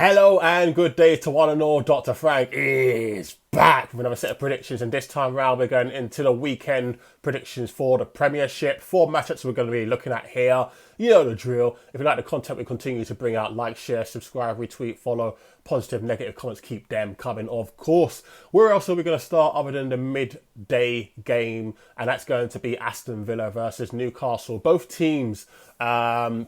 Hello and good day to one and all. Dr. Frank is back with another set of predictions, and this time round we're going into the weekend predictions for the Premiership. 4 matchups we're going to be looking at here. You know the drill. If you like the content we continue to bring out, like, share, subscribe, retweet, follow. Positive, negative comments, keep them coming, of course. Where else are we going to start other than the midday game? And that's going to be Aston Villa versus Newcastle. Both teams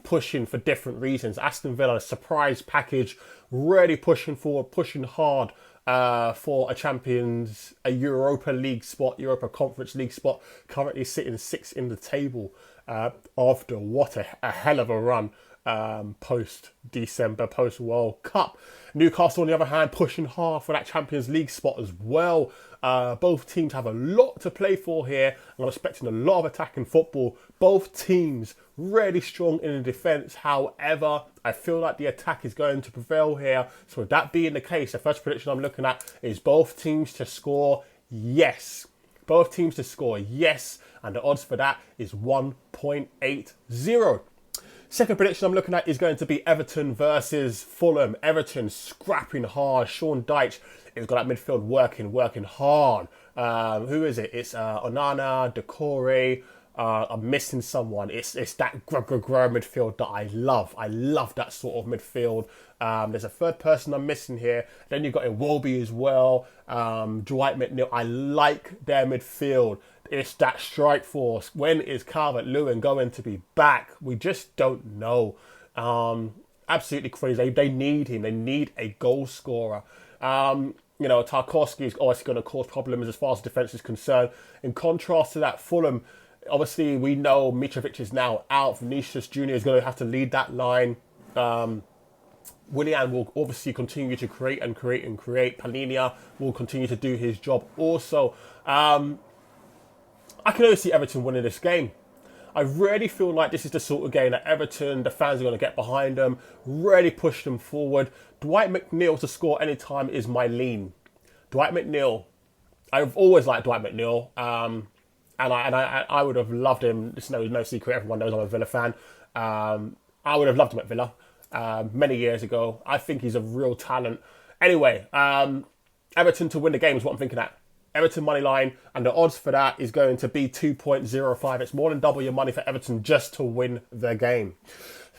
pushing for different reasons. Aston Villa, surprise package, really pushing forward, pushing hard for a Europa League spot, Europa Conference League spot, currently sitting 6th in the table after what a hell of a run post-December, post-World Cup. Newcastle, on the other hand, pushing hard for that Champions League spot as well. Both teams have a lot to play for here, and I'm expecting a lot of attacking football. Both teams really strong in the defence. However, I feel like the attack is going to prevail here. So with that being the case, the first prediction I'm looking at is both teams to score, yes. Both teams to score, yes. And the odds for that is 1.80. Second prediction I'm looking at is going to be Everton versus Fulham. Everton scrapping hard. Sean Dyche has got that midfield working hard. Who is it? It's Onana, Decore. I'm missing someone. It's that grow midfield that I love. I love that sort of midfield. There's a third person I'm missing here. Then you've got Iwobi as well. Dwight McNeil. I like their midfield. It's that strike force. When is Calvert-Lewin going to be back? We just don't know. Absolutely crazy. They need him. They need a goal scorer. Tarkowski is obviously going to cause problems as far as defence is concerned. In contrast to that, Fulham, obviously we know Mitrovic is now out. Vinicius Jr. is going to have to lead that line. Willian will obviously continue to create. Palhinha will continue to do his job also. I can only see Everton winning this game. I really feel like this is the sort of game that Everton, the fans are going to get behind them, really push them forward. Dwight McNeil to score anytime is my lean. Dwight McNeil, I've always liked Dwight McNeil, and I would have loved him. It's no secret, everyone knows I'm a Villa fan. I would have loved him at Villa many years ago. I think he's a real talent. Anyway, Everton to win the game is what I'm thinking at. Everton money line, and the odds for that is going to be 2.05. It's more than double your money for Everton just to win the game.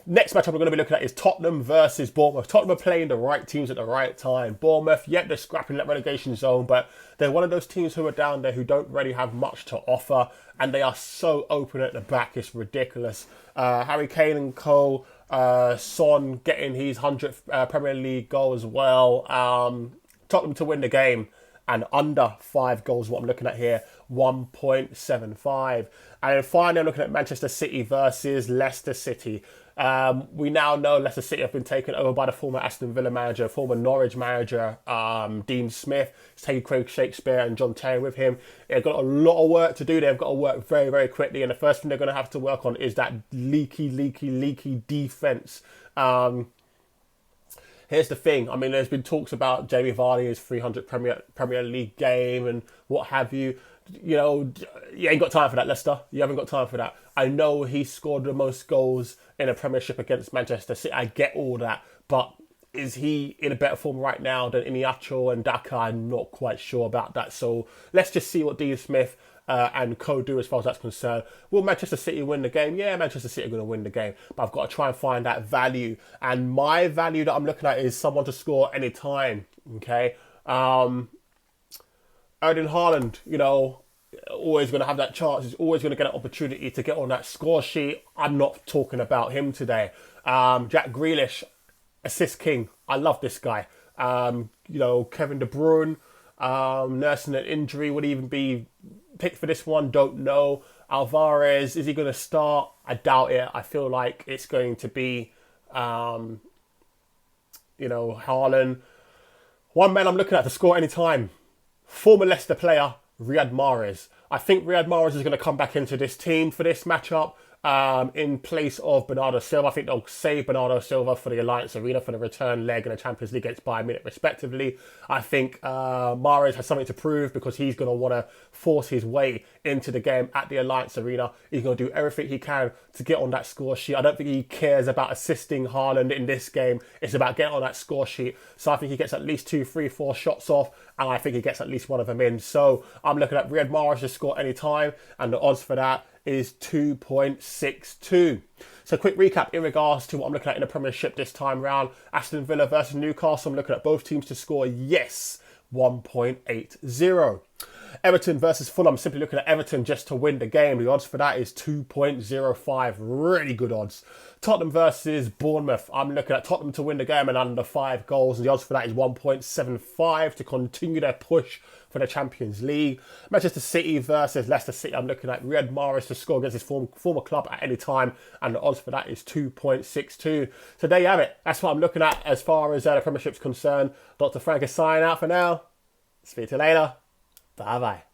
Next matchup we're going to be looking at is Tottenham versus Bournemouth. Tottenham are playing the right teams at the right time. Bournemouth, yet they're scrapping that relegation zone, but they're one of those teams who are down there who don't really have much to offer, and they are so open at the back, it's ridiculous. Harry Kane and co, Son getting his 100th Premier League goal as well. Tottenham to win the game. And under 5 goals, what I'm looking at here, 1.75. And then finally, I'm looking at Manchester City versus Leicester City. We now know Leicester City have been taken over by the former Aston Villa manager, former Norwich manager, Dean Smith. He's taken Craig Shakespeare and John Terry with him. They've got a lot of work to do. They've got to work very, very quickly. And the first thing they're going to have to work on is that leaky defence. Here's the thing. I mean, there's been talks about Jamie Vardy's 300 Premier League game and what have you. You know, you ain't got time for that, Leicester. You haven't got time for that. I know he scored the most goals in a Premiership against Manchester City. I get all that. But is he in a better form right now than Iheanacho and Daka? I'm not quite sure about that. So let's just see what Dean Smith and co do as far as that's concerned. Will Manchester City win the game? Yeah, Manchester City are going to win the game. But I've got to try and find that value. And my value that I'm looking at is someone to score any time. Okay? Erling Haaland, always going to have that chance. He's always going to get an opportunity to get on that score sheet. I'm not talking about him today. Jack Grealish, assist king. I love this guy. Kevin De Bruyne, nursing an injury, would even be picked for this one, don't know. Alvarez, is he going to start? I doubt it. I feel like it's going to be, Haaland. One man I'm looking at to score any time. Former Leicester player, Riyad Mahrez. I think Riyad Mahrez is going to come back into this team for this matchup. in place of Bernardo Silva. I think they'll save Bernardo Silva for the Alliance Arena for the return leg in the Champions League against Bayern Munich, respectively. I think Mahrez has something to prove because he's going to want to force his way into the game at the Alliance Arena. He's going to do everything he can to get on that score sheet. I don't think he cares about assisting Haaland in this game. It's about getting on that score sheet. So I think he gets at least 2, 3, 4 shots off, and I think he gets at least one of them in. So I'm looking at Riyad Mahrez to score any time, and the odds for that is 2.62. So quick recap in regards to what I'm looking at in the Premiership this time round. Aston Villa versus Newcastle. I'm looking at both teams to score yes, 1.80. Everton versus Fulham. Simply looking at Everton just to win the game. The odds for that is 2.05. Really good odds. Tottenham versus Bournemouth. I'm looking at Tottenham to win the game and under 5 goals. And the odds for that is 1.75 to continue their push for the Champions League. Manchester City versus Leicester City. I'm looking at Riyad Mahrez to score against his former club at any time. And the odds for that is 2.62. So there you have it. That's what I'm looking at as far as the Premiership's concerned. Dr. Frank is signing out for now. Speak to you later. Bye-bye.